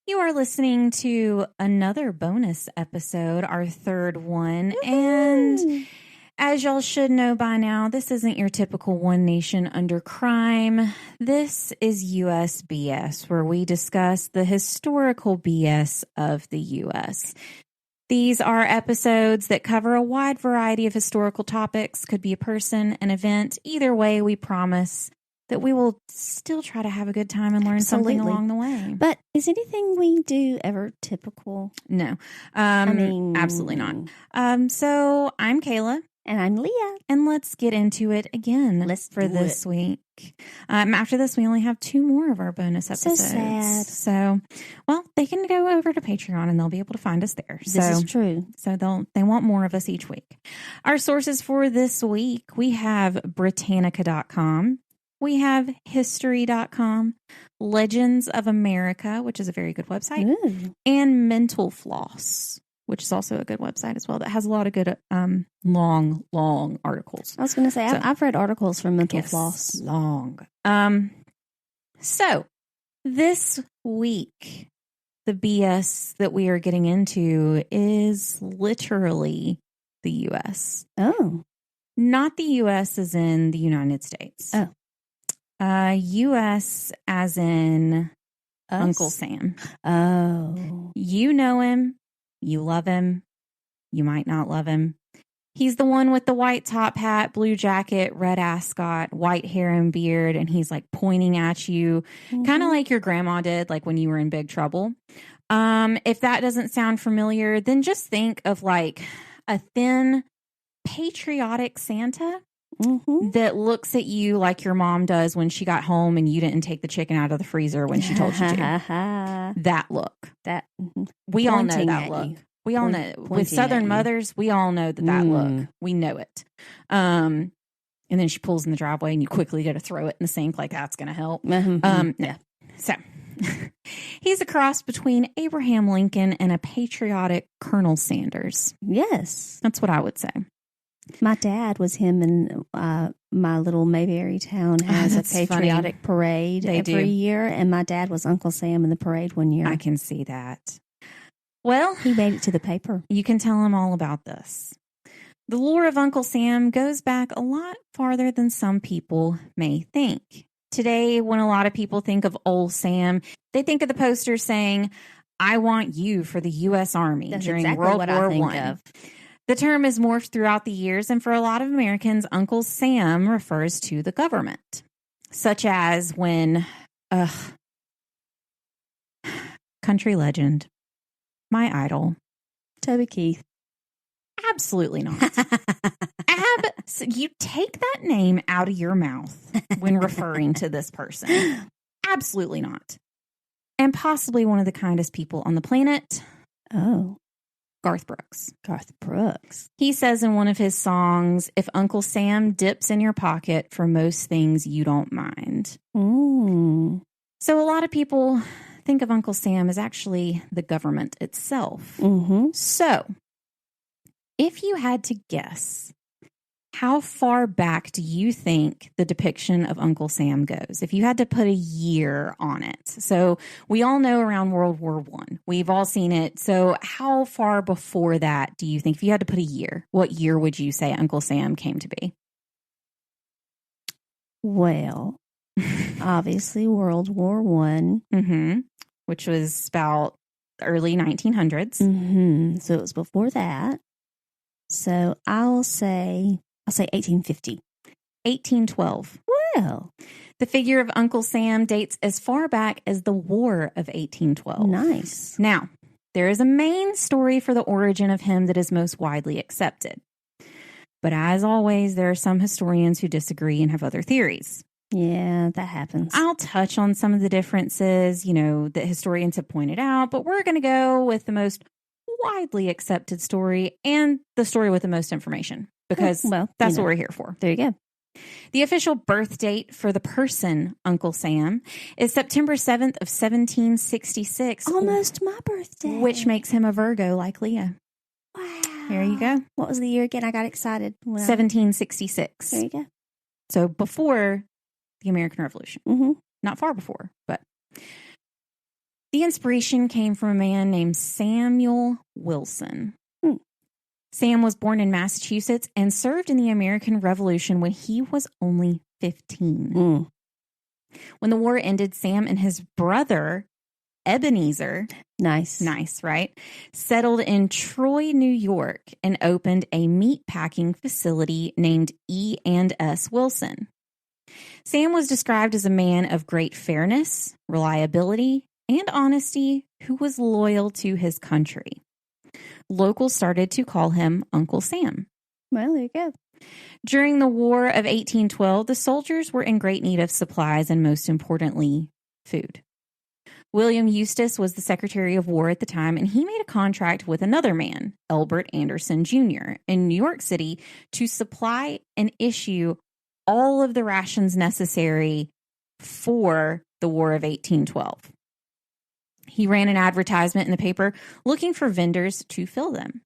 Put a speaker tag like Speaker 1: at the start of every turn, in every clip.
Speaker 1: You are listening to another bonus episode, our third one. And as y'all should know by now, this isn't your typical One Nation Under Crime. This is USBS, where we discuss the historical BS of the U.S. These are episodes that cover a wide variety of historical topics. Could be a person, an event. Either way, we promise that we will still try to have a good time and learn something along the way.
Speaker 2: But is anything we do ever typical?
Speaker 1: No. Absolutely not. So I'm Kayla.
Speaker 2: And I'm Leah.
Speaker 1: And let's get into it again this week. After this, we only have 2 more of our bonus episodes.
Speaker 2: So sad.
Speaker 1: So, well, they can go over to Patreon and they'll be able to find us there.
Speaker 2: This is true.
Speaker 1: So they want more of us each week. Our sources for this week, we have Britannica.com. We have history.com, Legends of America, which is a very good website, and Mental Floss, which is also a good website as well. That has a lot of good long articles.
Speaker 2: I was going to say, I've read articles from Mental Floss.
Speaker 1: Long. So this week, the BS that we are getting into is literally the U.S.
Speaker 2: Oh.
Speaker 1: Not the U.S. as in the United States.
Speaker 2: Oh.
Speaker 1: U.S. as in
Speaker 2: Us?
Speaker 1: Uncle Sam.
Speaker 2: Oh.
Speaker 1: You know him. You love him. You might not love him. He's the one with the white top hat, blue jacket, red ascot, white hair and beard, and he's like pointing at you, kind of like your grandma did, like when you were in big trouble. If that doesn't sound familiar, then just think of like a thin, patriotic Santa. That looks at you like your mom does when she got home and you didn't take the chicken out of the freezer when she told you to. That look. We all know that look. We all know. With Southern mothers, we all know that look. We know it. And then she pulls in the driveway and you quickly go to throw it in the sink like that's going to help. No. So he's a cross between Abraham Lincoln and a patriotic Colonel Sanders.
Speaker 2: Yes.
Speaker 1: That's what I would say.
Speaker 2: My dad was him, and my little Mayberry town has a patriotic parade every year, and my dad was Uncle Sam in the parade one year.
Speaker 1: I can see that. Well,
Speaker 2: he made it to the paper.
Speaker 1: You can tell him all about this. The lore of Uncle Sam goes back a lot farther than some people may think. Today, when a lot of people think of Old Sam, they think of the poster saying, "I want you for the U.S. Army" during World War I. The term has morphed throughout the years, and for a lot of Americans, Uncle Sam refers to the government, such as when, country legend, my idol,
Speaker 2: Toby Keith.
Speaker 1: Absolutely not. You take that name out of your mouth when referring to this person. Absolutely not. And possibly one of the kindest people on the planet.
Speaker 2: Oh.
Speaker 1: Garth Brooks.
Speaker 2: Garth Brooks.
Speaker 1: He says in one of his songs, "If Uncle Sam dips in your pocket, for most things you don't mind." So a lot of people think of Uncle Sam as actually the government itself. So if you had to guess, how far back do you think the depiction of Uncle Sam goes? If you had to put a year on it. So we all know around World War I. We've all seen it. So how far before that do you think, if you had to put a year, what year would you say Uncle Sam came to be?
Speaker 2: Well, obviously World War I.
Speaker 1: Which was about the early 1900s.
Speaker 2: So it was before that. So I'll say 1850.
Speaker 1: 1812.
Speaker 2: Well,
Speaker 1: the figure of Uncle Sam dates as far back as the War of 1812.
Speaker 2: Nice.
Speaker 1: Now, there is a main story for the origin of him that is most widely accepted. But as always, there are some historians who disagree and have other theories.
Speaker 2: Yeah, that happens.
Speaker 1: I'll touch on some of the differences, that historians have pointed out, but we're going to go with the most widely accepted story and the story with the most information. Because that's what we're here for.
Speaker 2: There you go.
Speaker 1: The official birth date for the person, Uncle Sam, is September 7th of 1766.
Speaker 2: Almost my birthday.
Speaker 1: Which makes him a Virgo like Leah.
Speaker 2: Wow.
Speaker 1: There you go.
Speaker 2: What was the year again? I got excited.
Speaker 1: 1766.
Speaker 2: There you go.
Speaker 1: So before the American Revolution.
Speaker 2: Mm-hmm.
Speaker 1: Not far before, but. The inspiration came from a man named Samuel Wilson. Sam was born in Massachusetts and served in the American Revolution when he was only 15. When the war ended, Sam and his brother, Ebenezer, nice, right, settled in Troy, New York, and opened a meat packing facility named E&S Wilson. Sam was described as a man of great fairness, reliability, and honesty who was loyal to his country. Locals started to call him Uncle Sam.
Speaker 2: Well, there you go.
Speaker 1: During the War of 1812, the soldiers were in great need of supplies and, most importantly, food. William Eustis was the Secretary of War at the time, and he made a contract with another man, Elbert Anderson Jr., in New York City to supply and issue all of the rations necessary for the War of 1812. He ran an advertisement in the paper looking for vendors to fill them.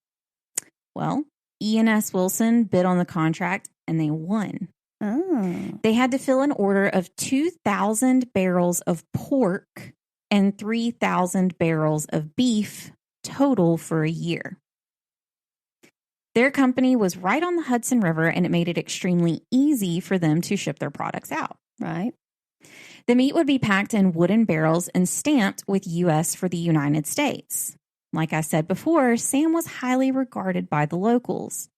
Speaker 1: Well, E&S Wilson bid on the contract, and they won. They had to fill an order of 2,000 barrels of pork and 3,000 barrels of beef total for a year. Their company was right on the Hudson River, and it made it extremely easy for them to ship their products out.
Speaker 2: Right.
Speaker 1: The meat would be packed in wooden barrels and stamped with U.S. for the United States. Like I said before, Sam was highly regarded by the locals,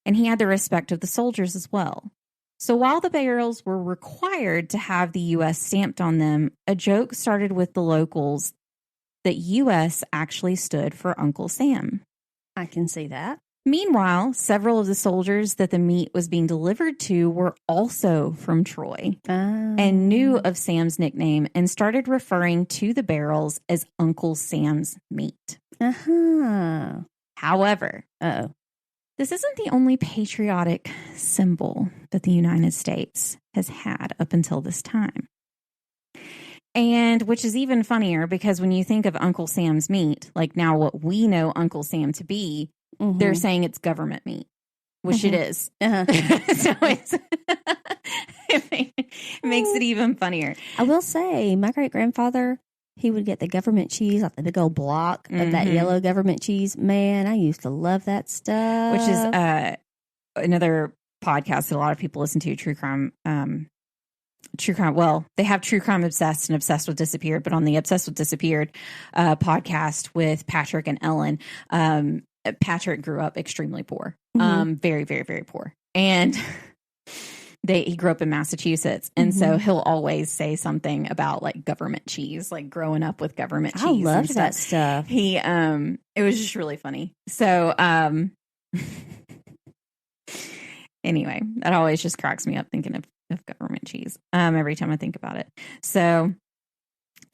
Speaker 1: and he had the respect of the soldiers as well. So while the barrels were required to have the U.S. stamped on them, a joke started with the locals that U.S. actually stood for Uncle Sam.
Speaker 2: I can see that.
Speaker 1: Meanwhile, several of the soldiers that the meat was being delivered to were also from Troy and knew of Sam's nickname and started referring to the barrels as Uncle Sam's meat. However, this isn't the only patriotic symbol that the United States has had up until this time. And which is even funnier because when you think of Uncle Sam's meat, like now what we know Uncle Sam to be, they're saying it's government meat, which it is. So it's it makes it even funnier.
Speaker 2: I will say, my great-grandfather, he would get the government cheese, like the big old block of that yellow government cheese. Man, I used to love that stuff.
Speaker 1: Which is another podcast that a lot of people listen to, True Crime. Well, they have True Crime Obsessed and Obsessed with Disappeared, but on the Obsessed with Disappeared podcast with Patrick and Ellen, Patrick grew up extremely poor, very, very, very poor. And he grew up in Massachusetts. And so he'll always say something about like government cheese, like growing up with government cheese. I
Speaker 2: loved that stuff.
Speaker 1: It was just really funny. So, anyway, that always just cracks me up thinking of government cheese, every time I think about it. So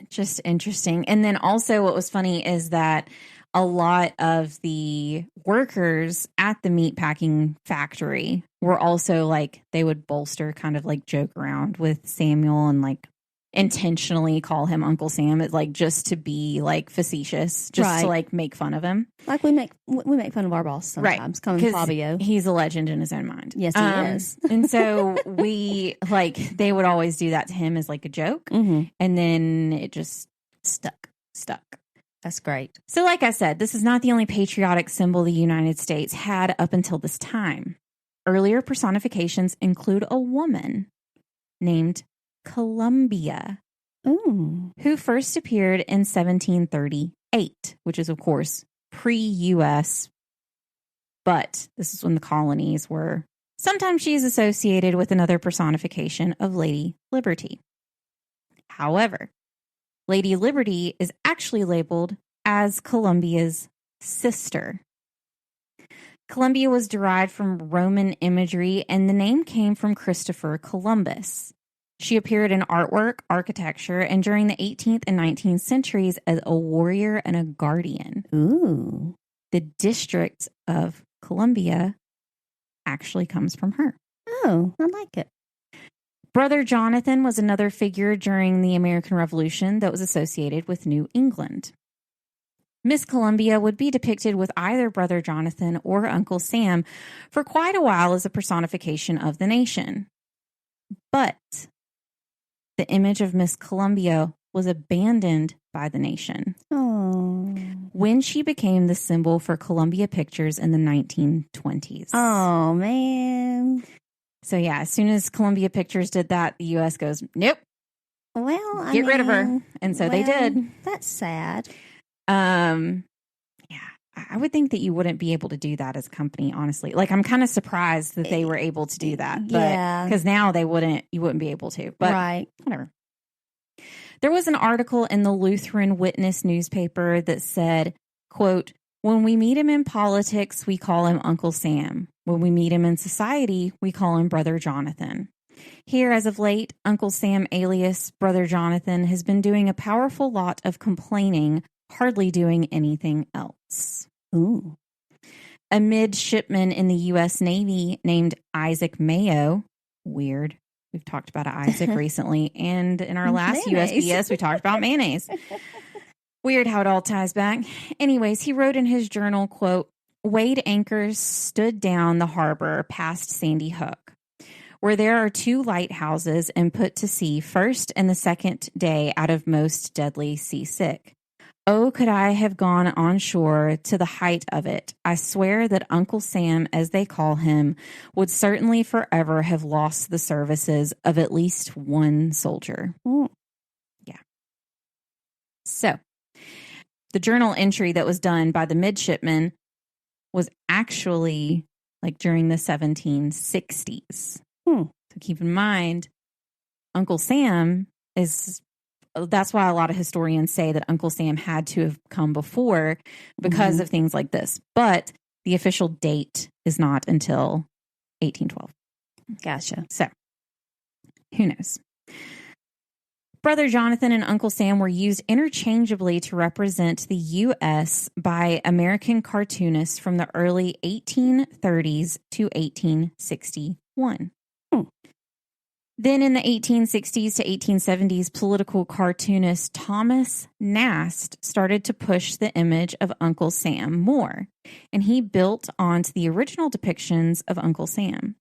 Speaker 1: just interesting. And then also what was funny is that a lot of the workers at the meatpacking factory were also like, they would bolster, kind of like joke around with Samuel and like intentionally call him Uncle Sam. It's like just to be like facetious, just to like make fun of him.
Speaker 2: Like we make fun of our boss sometimes, calling him Fabio.
Speaker 1: He's a legend in his own mind.
Speaker 2: Yes, he is.
Speaker 1: And so they would always do that to him as like a joke. And then it just stuck.
Speaker 2: That's great.
Speaker 1: So like I said, this is not the only patriotic symbol the United States had up until this time. Earlier personifications include a woman named Columbia, who first appeared in 1738, which is, of course, pre-U.S., but this is when the colonies were. Sometimes she is associated with another personification of Lady Liberty. However, Lady Liberty is actually labeled as Columbia's sister. Columbia was derived from Roman imagery, and the name came from Christopher Columbus. She appeared in artwork, architecture, and during the 18th and 19th centuries as a warrior and a guardian.
Speaker 2: Ooh.
Speaker 1: The District of Columbia actually comes from her.
Speaker 2: Oh, I like it.
Speaker 1: Brother Jonathan was another figure during the American Revolution that was associated with New England. Miss Columbia would be depicted with either Brother Jonathan or Uncle Sam for quite a while as a personification of the nation. But the image of Miss Columbia was abandoned by the nation.
Speaker 2: Oh.
Speaker 1: When she became the symbol for Columbia Pictures in the 1920s.
Speaker 2: Oh, man.
Speaker 1: So, yeah, as soon as Columbia Pictures did that, the U.S. goes, nope.
Speaker 2: Well,
Speaker 1: Get rid of her. And so they did.
Speaker 2: That's sad.
Speaker 1: Yeah, I would think that you wouldn't be able to do that as a company, honestly. Like, I'm kind of surprised that they were able to do that. But, because now you wouldn't be able to. But
Speaker 2: right.
Speaker 1: Whatever. There was an article in the Lutheran Witness newspaper that said, quote, when we meet him in politics, we call him Uncle Sam. When we meet him in society, we call him Brother Jonathan. Here, as of late, Uncle Sam alias Brother Jonathan has been doing a powerful lot of complaining, hardly doing anything else.
Speaker 2: Ooh.
Speaker 1: A midshipman in the U.S. Navy named Isaac Mayo, weird. We've talked about Isaac recently, and in our last USBS, we talked about mayonnaise. Weird how it all ties back. Anyways, he wrote in his journal, quote, weighed anchors stood down the harbor past Sandy Hook, where there are 2 lighthouses and put to sea first and the second day out of most deadly seasick. Oh, could I have gone on shore to the height of it? I swear that Uncle Sam, as they call him, would certainly forever have lost the services of at least one soldier.
Speaker 2: Ooh.
Speaker 1: Yeah. So, the journal entry that was done by the midshipman was actually like during the 1760s. So keep in mind, Uncle Sam that's why a lot of historians say that Uncle Sam had to have come before because of things like this. But the official date is not until 1812.
Speaker 2: Gotcha.
Speaker 1: So, who knows? Brother Jonathan and Uncle Sam were used interchangeably to represent the U.S. by American cartoonists from the early 1830s to 1861. Then in the 1860s to 1870s, political cartoonist Thomas Nast started to push the image of Uncle Sam more, and he built onto the original depictions of Uncle Sam.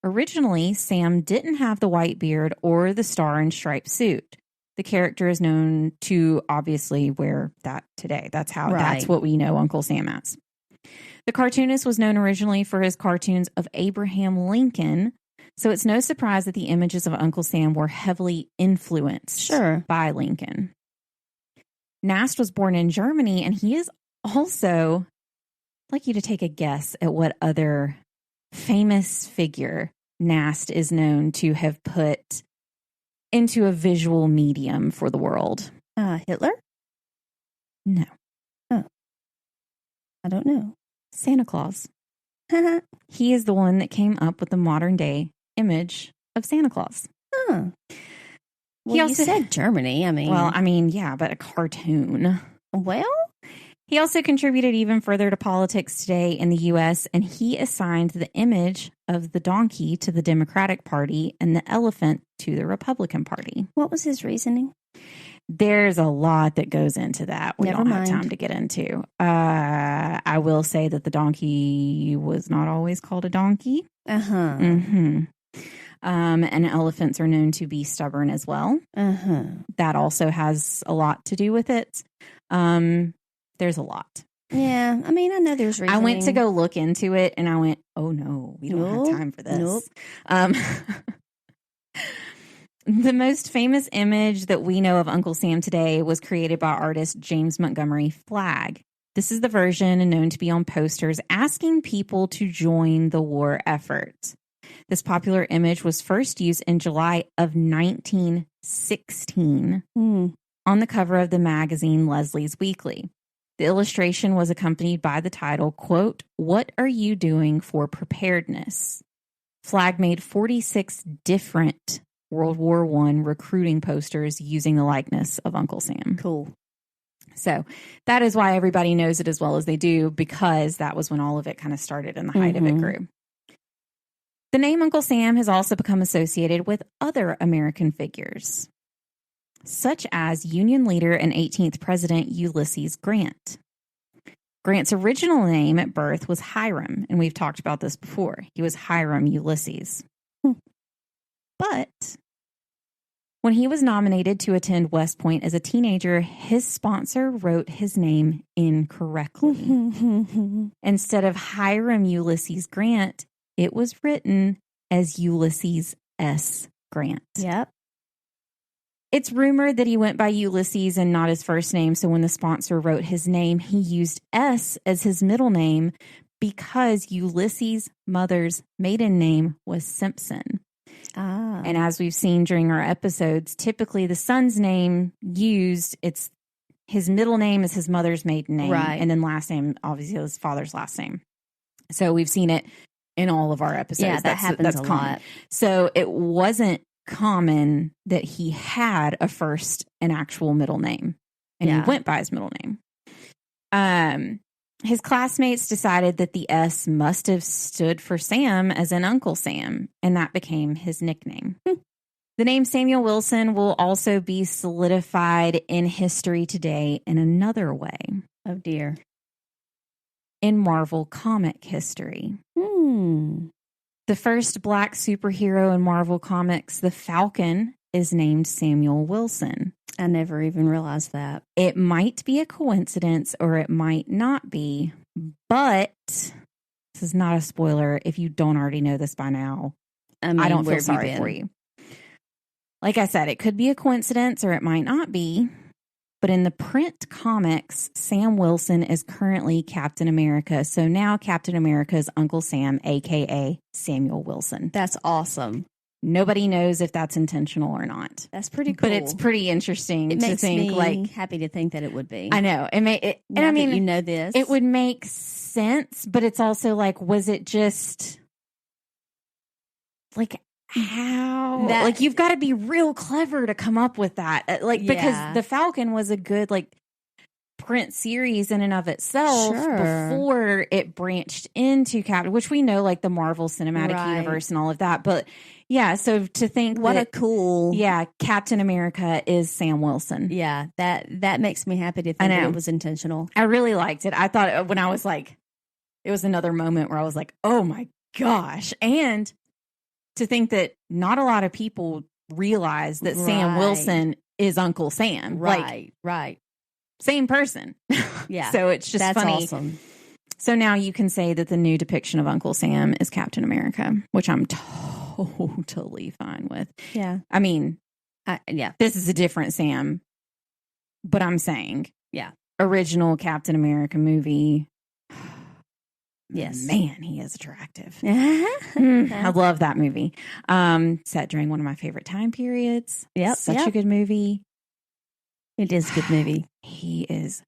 Speaker 1: Originally, Sam didn't have the white beard or the star and stripe suit. The character is known to obviously wear that today. That's what we know Uncle Sam as. The cartoonist was known originally for his cartoons of Abraham Lincoln, so it's no surprise that the images of Uncle Sam were heavily influenced by Lincoln. Nast was born in Germany, and he is also, I'd like you to take a guess at what other famous figure Nast is known to have put into a visual medium for the world.
Speaker 2: Hitler?
Speaker 1: No.
Speaker 2: Oh. I don't know.
Speaker 1: Santa Claus. He is the one that came up with the modern day image of Santa Claus.
Speaker 2: Well, he also said Germany.
Speaker 1: Yeah, but a cartoon.
Speaker 2: Well,
Speaker 1: he also contributed even further to politics today in the U.S., and he assigned the image of the donkey to the Democratic Party and the elephant to the Republican Party.
Speaker 2: What was his reasoning?
Speaker 1: There's a lot that goes into that. We don't have time to get into. I will say that the donkey was not always called a donkey. And elephants are known to be stubborn as well. That also has a lot to do with it. There's a lot.
Speaker 2: Yeah, I know there's reasoning.
Speaker 1: I went to go look into it, and I went, oh no, we don't have time for this. The most famous image that we know of Uncle Sam today was created by artist James Montgomery Flagg. This is the version known to be on posters asking people to join the war effort. This popular image was first used in July of 1916 on the cover of the magazine Leslie's Weekly. The illustration was accompanied by the title, quote, "What are you doing for preparedness?" Flagg made 46 different World War I recruiting posters using the likeness of Uncle Sam.
Speaker 2: Cool.
Speaker 1: So that is why everybody knows it as well as they do, because that was when all of it kind of started and the height of it grew. The name Uncle Sam has also become associated with other American figures, such as Union leader and 18th President Ulysses Grant. Grant's original name at birth was Hiram, and we've talked about this before. He was Hiram Ulysses. But When he was nominated to attend West Point as a teenager, his sponsor wrote his name incorrectly. Instead of Hiram Ulysses Grant, it was written as Ulysses S. Grant.
Speaker 2: Yep.
Speaker 1: It's rumored that he went by Ulysses and not his first name, so when the sponsor wrote his name, he used S as his middle name because Ulysses' mother's maiden name was Simpson. And as we've seen during our episodes, typically the son's name used, it's his middle name is his mother's maiden name.
Speaker 2: Right.
Speaker 1: And then last name, obviously, his father's last name. So we've seen it in all of our episodes.
Speaker 2: Yeah, that happens a lot.
Speaker 1: So it wasn't common that he had a first and actual middle name. And he went by his middle name. His classmates decided that the S must have stood for Sam, as in Uncle Sam, and that became his nickname. The name Samuel Wilson will also be solidified in history today in another way.
Speaker 2: Oh, dear.
Speaker 1: In Marvel comic history. The first black superhero in Marvel Comics, the Falcon, is named Samuel Wilson.
Speaker 2: I never even realized that.
Speaker 1: It might be a coincidence or it might not be, but this is not a spoiler if you don't already know this by now. I don't feel sorry for you. Like I said, it could be a coincidence or it might not be, but in the print comics, Sam Wilson is currently Captain America. So now Captain America is Uncle Sam, a.k.a. Samuel Wilson.
Speaker 2: That's awesome.
Speaker 1: Nobody knows if that's intentional or not.
Speaker 2: That's pretty cool.
Speaker 1: But it's pretty interesting
Speaker 2: it
Speaker 1: to
Speaker 2: makes
Speaker 1: think.
Speaker 2: Me happy to think that it would be.
Speaker 1: I know. And I mean,
Speaker 2: you know this.
Speaker 1: It would make sense, but it's also like, was it just like how? Like you've got to be real clever to come up with that. Because the Falcon was a good print series in and of itself before it branched into Captain, which we know the Marvel Cinematic Universe and all of that. But yeah, so to think
Speaker 2: a cool
Speaker 1: Captain America is Sam Wilson.
Speaker 2: Yeah, that makes me happy to think that it was intentional.
Speaker 1: I really liked it. I thought when I was it was another moment where I was like, oh my gosh. And to think that not a lot of people realize that Sam Wilson is Uncle Sam.
Speaker 2: Right.
Speaker 1: Same person.
Speaker 2: Yeah.
Speaker 1: So it's just
Speaker 2: That's
Speaker 1: funny.
Speaker 2: Awesome.
Speaker 1: So now you can say that the new depiction of Uncle Sam is Captain America, which I'm totally fine with.
Speaker 2: Yeah.
Speaker 1: I mean,
Speaker 2: yeah.
Speaker 1: This is a different Sam, but I'm saying, original Captain America movie.
Speaker 2: Yes.
Speaker 1: Man, he is attractive. I love that movie. Set during one of my favorite time periods.
Speaker 2: Yep.
Speaker 1: Such a good movie.
Speaker 2: It is a good movie.
Speaker 1: He is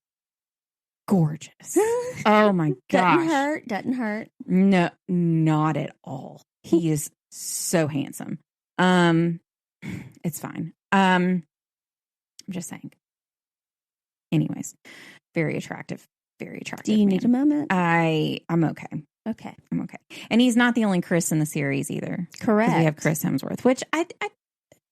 Speaker 1: gorgeous. Oh my gosh.
Speaker 2: Doesn't hurt.
Speaker 1: No, not at all. He is so handsome. It's fine. I'm just saying. Anyways, very attractive. Very attractive.
Speaker 2: Do you need a moment?
Speaker 1: I'm okay.
Speaker 2: Okay.
Speaker 1: I'm okay. And he's not the only Chris in the series either.
Speaker 2: Correct.
Speaker 1: We have Chris Hemsworth, which I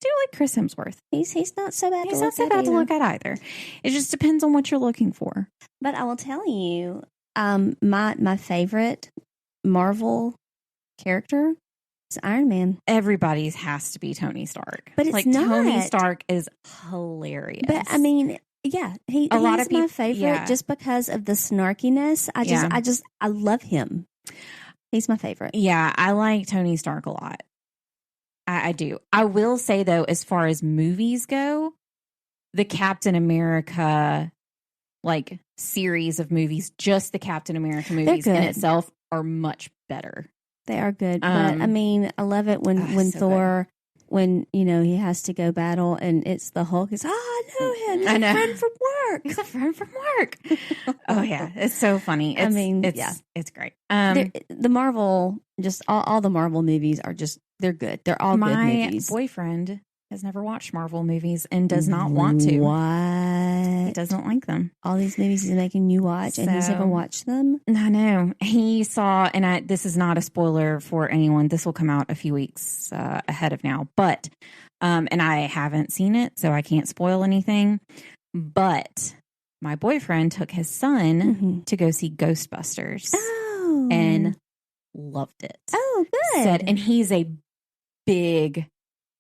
Speaker 1: do like Chris Hemsworth.
Speaker 2: He's not so bad.
Speaker 1: He's not so bad to look at either. It just depends on what you're looking for.
Speaker 2: But I will tell you, my favorite Marvel character is Iron Man.
Speaker 1: Everybody's has to be Tony Stark.
Speaker 2: But it's not.
Speaker 1: Tony Stark is hilarious.
Speaker 2: But I mean, yeah, he's my favorite just because of the snarkiness. I love him. He's my favorite.
Speaker 1: Yeah, I like Tony Stark a lot. I do. I will say, though, as far as movies go, the Captain America, series of movies, just the Captain America movies in itself are much better.
Speaker 2: They are good. But, I mean, I love it when so Thor, when, he has to go battle and it's the Hulk. It's, I know him. He's a friend from work.
Speaker 1: He's a friend from work. Oh, yeah. It's so funny. It's great.
Speaker 2: The Marvel, just all the Marvel movies are just, they're good. They're all good movies.
Speaker 1: My boyfriend has never watched Marvel movies and does not want to.
Speaker 2: What?
Speaker 1: He doesn't like them.
Speaker 2: All these movies he's making you watch and he's never watched them?
Speaker 1: I know. He saw, and this is not a spoiler for anyone. This will come out a few weeks ahead of now. But, and I haven't seen it, so I can't spoil anything. But my boyfriend took his son to go see Ghostbusters.
Speaker 2: Oh.
Speaker 1: And loved it.
Speaker 2: Oh, good.
Speaker 1: And he's a big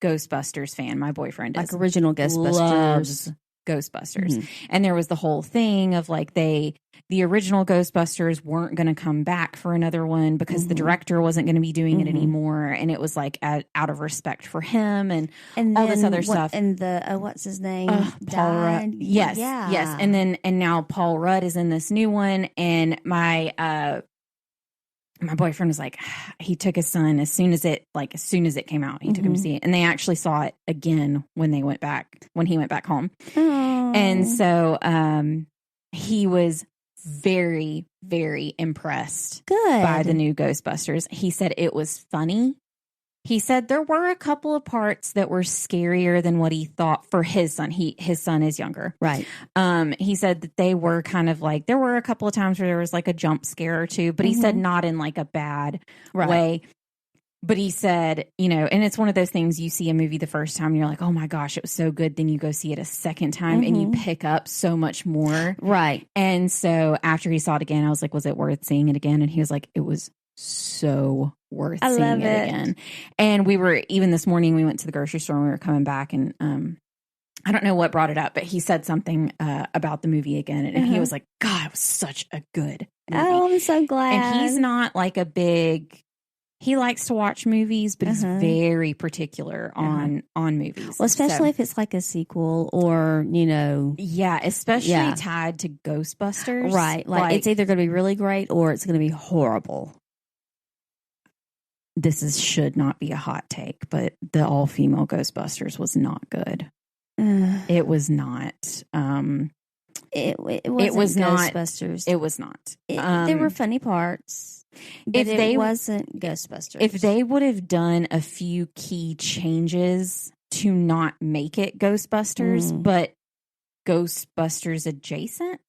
Speaker 1: Ghostbusters fan. My boyfriend is.
Speaker 2: Like original Ghostbusters.
Speaker 1: Loves Ghostbusters. Mm-hmm. And there was the whole thing of like the original Ghostbusters weren't going to come back for another one because mm-hmm. the director wasn't going to be doing mm-hmm. it anymore. And it was like out of respect for him and all this other stuff.
Speaker 2: And what's his name?
Speaker 1: Paul Rudd. Yes. Yeah. Yes. And now Paul Rudd is in this new one. And my boyfriend was like, he took his son as soon as it came out, he mm-hmm. took him to see it. And they actually saw it again when he went back home. Oh. And so, he was very, very impressed by the new Ghostbusters. He said it was funny. He said there were a couple of parts that were scarier than what he thought for his son. His son is younger. Right. He said that they were kind of like, there were a couple of times where there was like a jump scare or two, but mm-hmm. he said not in like a bad way. But he said, and it's one of those things, you see a movie the first time and you're like, oh my gosh, it was so good. Then you go see it a second time mm-hmm. and you pick up so much more. Right. And so after he saw it again, I was like, was it worth seeing it again? And he was like, it was so worth seeing it again. And even this morning, we went to the grocery store and we were coming back and I don't know what brought it up, but he said something about the movie again. And he was like, God, it was such a good movie.
Speaker 2: Oh, I'm so glad.
Speaker 1: And he's not like he likes to watch movies, but he's very particular on movies.
Speaker 2: Well, especially if it's like a sequel or,
Speaker 1: Yeah, especially tied to Ghostbusters.
Speaker 2: Right. Like it's either going to be really great or it's going to be horrible.
Speaker 1: This should not be a hot take, but the all-female Ghostbusters was not good. It was not.
Speaker 2: It was Ghostbusters.
Speaker 1: Not. It was not.
Speaker 2: There were funny parts, but it wasn't Ghostbusters.
Speaker 1: If they would have done a few key changes to not make it Ghostbusters, but Ghostbusters adjacent,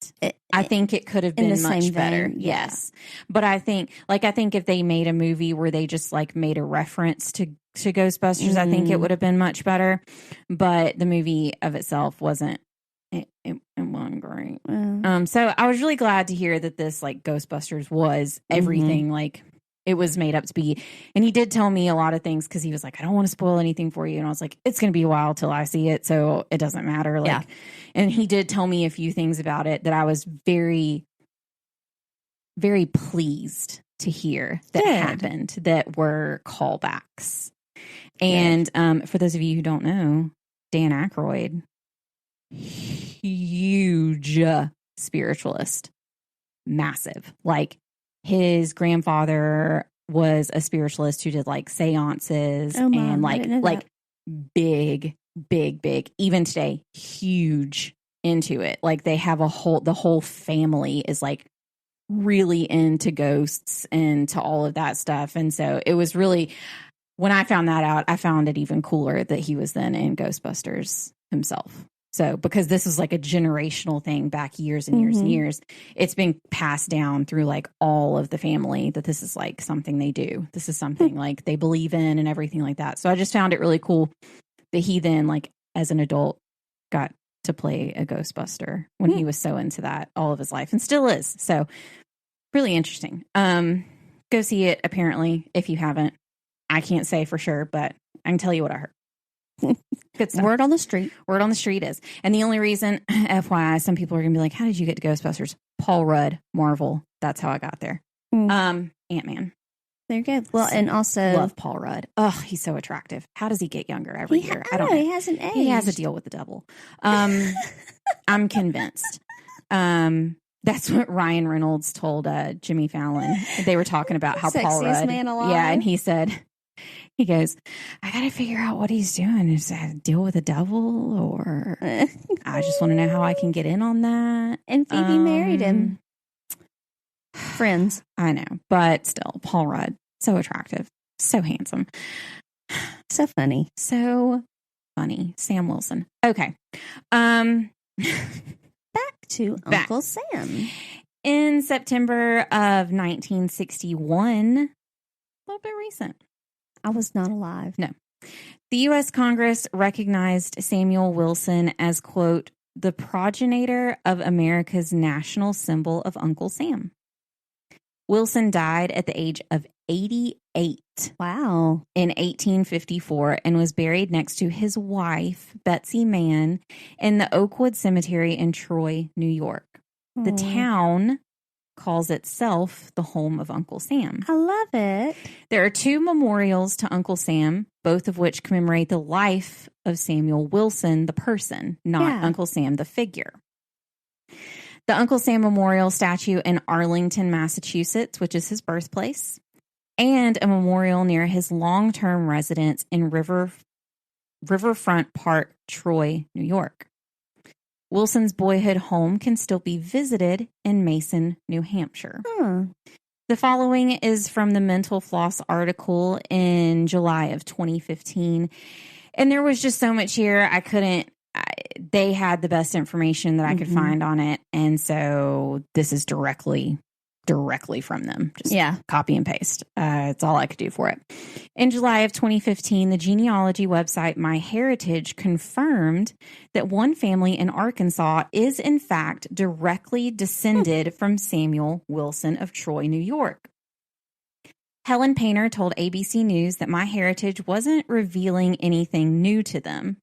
Speaker 1: I think it could have been much better. Yes. But I think if they made a movie where they just like made a reference to Ghostbusters, I think it would have been much better. But the movie of itself wasn't great. So I was really glad to hear that this like Ghostbusters was everything like it was made up to be. And he did tell me a lot of things because he was like, I don't want to spoil anything for you. And I was like, it's going to be a while till I see it, so it doesn't matter. Like, and he did tell me a few things about it that I was very, very pleased to hear that happened, that were callbacks. And for those of you who don't know, Dan Aykroyd, huge spiritualist, massive. Like his grandfather was a spiritualist who did like seances and like big, even today, huge into it. Like they have the whole family is like really into ghosts and to all of that stuff. And so it was really, when I found that out, I found it even cooler that he was then in Ghostbusters himself. So, because this was like a generational thing back years and years and years, it's been passed down through like all of the family that this is like something they do. This is something like they believe in and everything like that. So I just found it really cool that he then, like as an adult, got to play a Ghostbuster when he was so into that all of his life and still is. So really interesting. Go see it, apparently, if you haven't. I can't say for sure, but I can tell you what I heard. Good stuff.
Speaker 2: Word on the street.
Speaker 1: Word on the street is. And the only reason, FYI, some people are going to be like, how did you get to Ghostbusters? Paul Rudd, Marvel. That's how I got there. Ant-Man.
Speaker 2: There you go. Well, and also...
Speaker 1: Love Paul Rudd. Oh, he's so attractive. How does he get younger every year?
Speaker 2: I don't know. He hasn't aged.
Speaker 1: He has a deal with the devil. I'm convinced. That's what Ryan Reynolds told Jimmy Fallon. They were talking about how Paul Rudd...
Speaker 2: man alive.
Speaker 1: Yeah, and he said... He goes, I got to figure out what he's doing. Is that deal with the devil, or I just want to know how I can get in on that.
Speaker 2: And Phoebe married him. Friends.
Speaker 1: I know, but still, Paul Rudd, so attractive, so handsome.
Speaker 2: So funny.
Speaker 1: So funny. Sam Wilson. Okay.
Speaker 2: Back to Uncle Sam.
Speaker 1: In September of 1961, a little bit recent.
Speaker 2: I was not alive.
Speaker 1: No. The U.S. Congress recognized Samuel Wilson as, quote, the progenitor of America's national symbol of Uncle Sam. Wilson died at the age of 88
Speaker 2: Wow.
Speaker 1: in 1854 and was buried next to his wife, Betsy Mann, in the Oakwood Cemetery in Troy, New York. The town calls itself the home of Uncle Sam.
Speaker 2: I love it.
Speaker 1: There are 2 memorials to Uncle Sam, both of which commemorate the life of Samuel Wilson, the person, not Uncle Sam, the figure. The Uncle Sam Memorial statue in Arlington, Massachusetts, which is his birthplace, and a memorial near his long-term residence in Riverfront Park, Troy, New York. Wilson's boyhood home can still be visited in Mason, New Hampshire. The following is from the Mental Floss article in July of 2015. And there was just so much here. They had the best information that I could find on it. And so this is directly from them. Just copy and paste. It's all I could do for it. In July of 2015, the genealogy website MyHeritage confirmed that one family in Arkansas is in fact directly descended from Samuel Wilson of Troy, New York. Helen Painter told ABC News that MyHeritage wasn't revealing anything new to them.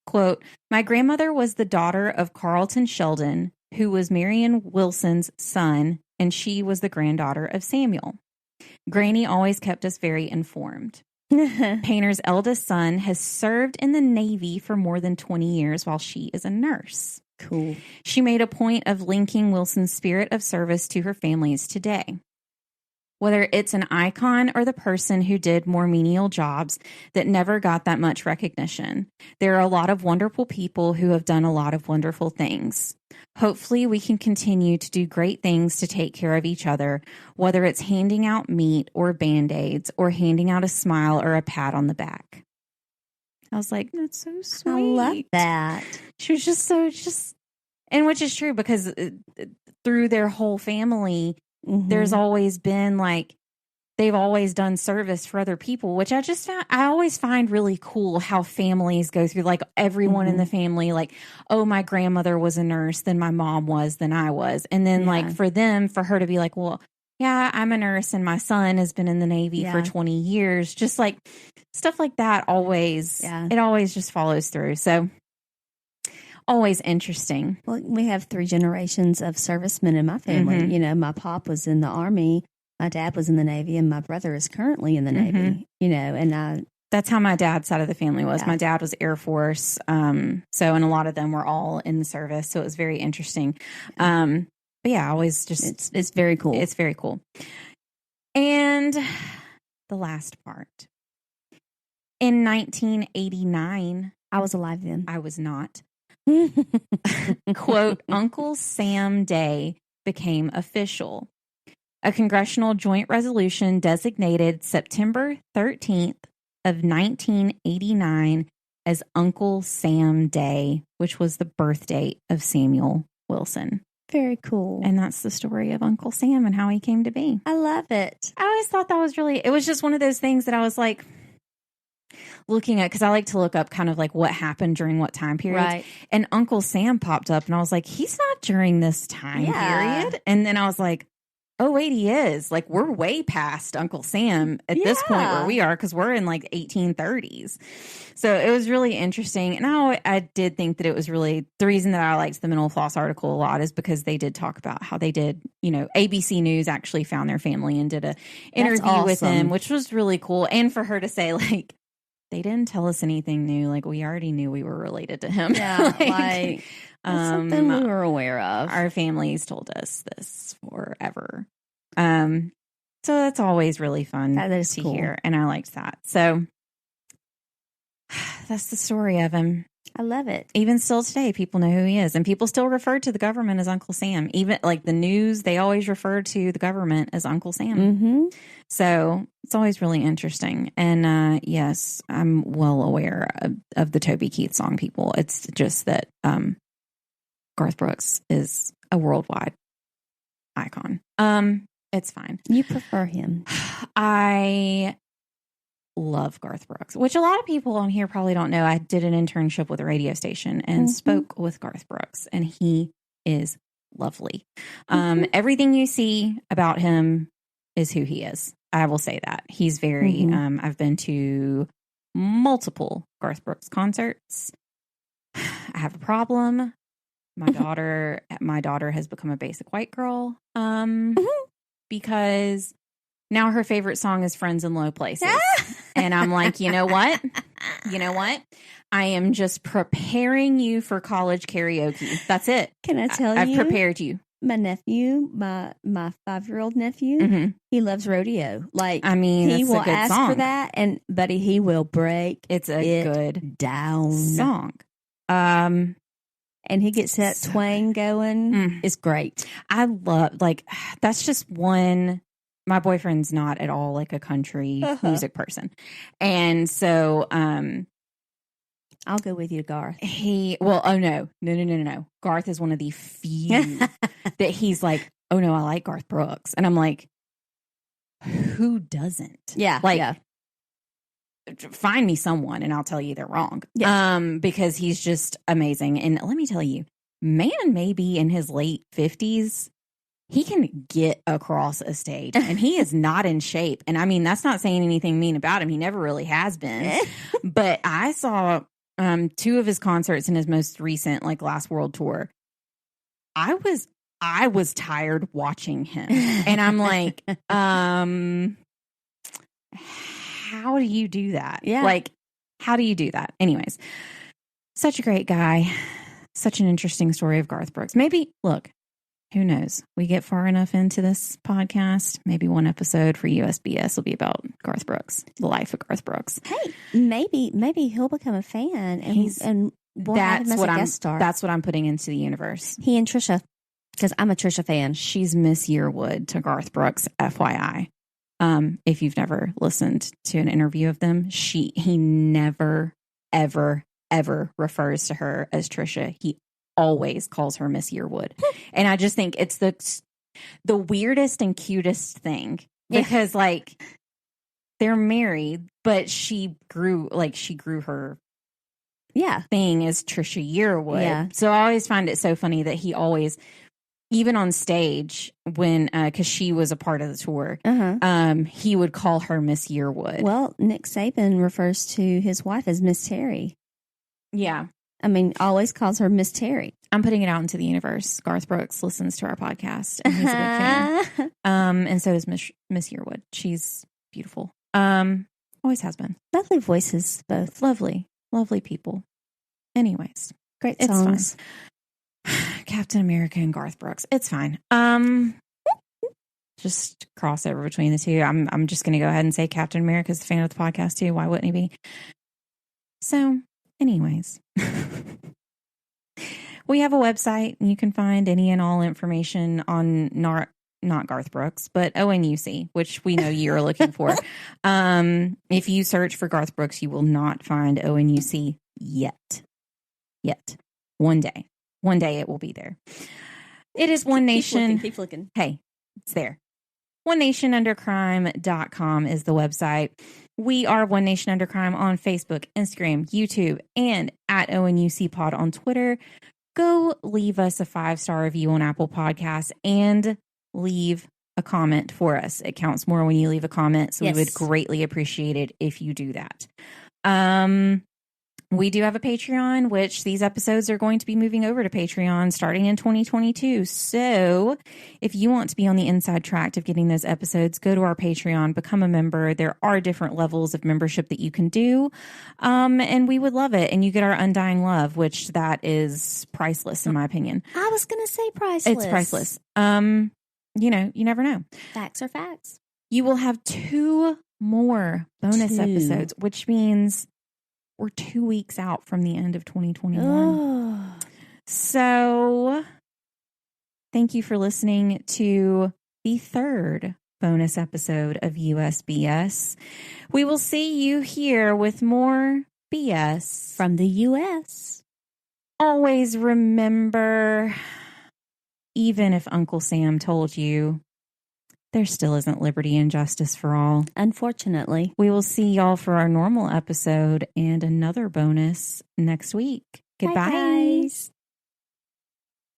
Speaker 1: Quote, "My grandmother was the daughter of Carlton Sheldon, who was Marion Wilson's son, and she was the granddaughter of Samuel. Granny always kept us very informed." Painter's eldest son has served in the Navy for more than 20 years while she is a nurse.
Speaker 2: Cool.
Speaker 1: She made a point of linking Wilson's spirit of service to her families today. Whether it's an icon or the person who did more menial jobs that never got that much recognition, there are a lot of wonderful people who have done a lot of wonderful things. Hopefully we can continue to do great things to take care of each other, whether it's handing out meat or Band-Aids or handing out a smile or a pat on the back. I was like, that's so sweet.
Speaker 2: I love that.
Speaker 1: She was just, and which is true because through their whole family, there's always been like, they've always done service for other people, which I always find really cool how families go through, like everyone in the family, like, oh, my grandmother was a nurse, then my mom was, then I was. And then like for her to be like, well, yeah, I'm a nurse and my son has been in the Navy for 20 years. Just like stuff like that it always just follows through. So always interesting.
Speaker 2: Well, we have 3 generations of servicemen in my family. You know, my pop was in the Army, my dad was in the Navy, and my brother is currently in the Navy. You know, and
Speaker 1: that's how my dad's side of the family was. My dad was Air Force, and a lot of them were all in the service, so it was very interesting. But yeah, always just
Speaker 2: it's very cool.
Speaker 1: It's very cool. And the last part. In 1989,
Speaker 2: I was alive then.
Speaker 1: I was not. Quote, Uncle Sam Day became official. A congressional joint resolution designated September 13th of 1989 as Uncle Sam Day, which was the birth date of Samuel Wilson.
Speaker 2: Very cool.
Speaker 1: And that's the story of Uncle Sam and how he came to be.
Speaker 2: I love it.
Speaker 1: I always thought that was it was just one of those things that I was like, looking at, because I like to look up kind of like what happened during what time period.
Speaker 2: Right.
Speaker 1: And Uncle Sam popped up and I was like, he's not during this time period. And then I was like, oh, wait, he is. Like, we're way past Uncle Sam at this point where we are, because we're in like 1830s. So it was really interesting. And I did think that it was really, the reason that I liked the Mental Floss article a lot is because they did talk about how they did, you know, ABC News actually found their family and did a interview with them, which was really cool. And for her to say, like, they didn't tell us anything new. Like, we already knew we were related to him.
Speaker 2: Yeah, like something we were aware of.
Speaker 1: Our families told us this forever. So that's always really fun to hear. And I liked that. So that's the story of him.
Speaker 2: I love it.
Speaker 1: Even still today, people know who he is. And people still refer to the government as Uncle Sam. Even like the news, they always refer to the government as Uncle Sam. So it's always really interesting. And yes, I'm well aware of the Toby Keith song, people. It's just that Garth Brooks is a worldwide icon. It's fine.
Speaker 2: You prefer him.
Speaker 1: I love Garth Brooks, which a lot of people on here probably don't know. I did an internship with a radio station and spoke with Garth Brooks, and he is lovely. Everything you see about him is who he is. I will say that. He's very, I've been to multiple Garth Brooks concerts. I have a problem. My daughter has become a basic white girl because now her favorite song is Friends in Low Places. And I'm like, you know what? I am just preparing you for college karaoke. That's it.
Speaker 2: Can I tell you?
Speaker 1: I've prepared you.
Speaker 2: My nephew, my 5-year-old nephew, he loves rodeo. Like,
Speaker 1: I mean,
Speaker 2: he
Speaker 1: it's
Speaker 2: will
Speaker 1: a good
Speaker 2: ask
Speaker 1: song.
Speaker 2: for that, and buddy, he will break.
Speaker 1: It's a good
Speaker 2: down
Speaker 1: song.
Speaker 2: And he gets that twang going. It's great.
Speaker 1: I love, that's just one. My boyfriend's not at all like a country music person, and so
Speaker 2: I'll go with you, Garth.
Speaker 1: No. Garth is one of the few that he's like, oh no, I like Garth Brooks. And I'm like, who doesn't?
Speaker 2: Yeah.
Speaker 1: Find me someone and I'll tell you they're wrong.
Speaker 2: Yeah.
Speaker 1: Because he's just amazing. And let me tell you, man may be in his late 50s. He can get across a stage and he is not in shape. And I mean, that's not saying anything mean about him. He never really has been. But I saw 2 of his concerts in his most recent, last world tour. I was tired watching him. And I'm like, how do you do that?
Speaker 2: Yeah.
Speaker 1: How do you do that? Anyways, such a great guy. Such an interesting story of Garth Brooks. Maybe, look, who knows? We get far enough into this podcast. Maybe one episode for USBS will be about Garth Brooks, the life of Garth Brooks.
Speaker 2: Hey, maybe he'll become a fan, and we'll have him as a guest star.
Speaker 1: That's what I'm putting into the universe.
Speaker 2: He and Trisha, because I'm a Trisha fan.
Speaker 1: She's Miss Yearwood to Garth Brooks, FYI. If you've never listened to an interview of them, he never, ever, ever refers to her as Trisha. He always calls her Miss Yearwood. And I just think it's the weirdest and cutest thing because they're married, but she grew her thing as Trisha Yearwood.
Speaker 2: Yeah.
Speaker 1: So I always find it so funny that he always, even on stage when, cause she was a part of the tour, he would call her Miss Yearwood.
Speaker 2: Well, Nick Saban refers to his wife as Miss Terry.
Speaker 1: Yeah.
Speaker 2: I mean, always calls her Miss Terry.
Speaker 1: I'm putting it out into the universe. Garth Brooks listens to our podcast, and he's a big fan. And so does Miss Yearwood. She's beautiful. Always has been.
Speaker 2: Lovely voices, both.
Speaker 1: Lovely people. Anyways,
Speaker 2: great songs.
Speaker 1: It's fine. Captain America and Garth Brooks. It's fine. Just crossover between the two. I'm just going to go ahead and say Captain America is a fan of the podcast too. Why wouldn't he be? So, anyways. We have a website and you can find any and all information on not Garth Brooks, but ONUC, which we know you're looking for. If you search for Garth Brooks, you will not find ONUC yet. One day it will be there. It is One Nation.
Speaker 2: Keep looking.
Speaker 1: Hey, it's there. OneNationUnderCrime.com is the website. We are One Nation Under Crime on Facebook, Instagram, YouTube, and at ONUC Pod on Twitter. Go leave us a 5-star review on Apple Podcasts and leave a comment for us. It counts more when you leave a comment, so we would greatly appreciate it if you do that. We do have a Patreon, which these episodes are going to be moving over to Patreon starting in 2022. So if you want to be on the inside track of getting those episodes, go to our Patreon, become a member. There are different levels of membership that you can do. And we would love it. And you get our undying love, which that is priceless in my opinion.
Speaker 2: I was going to say priceless.
Speaker 1: It's priceless. You never know.
Speaker 2: Facts are facts.
Speaker 1: You will have 2 more bonus episodes, which means we're 2 weeks out from the end of 2021. Oh. So thank you for listening to the 3rd bonus episode of USBS. We will see you here with more BS
Speaker 2: from the US.
Speaker 1: Always remember, even if Uncle Sam told you, there still isn't liberty and justice for all.
Speaker 2: Unfortunately.
Speaker 1: We will see y'all for our normal episode and another bonus next week. Goodbye.
Speaker 2: Bye, guys.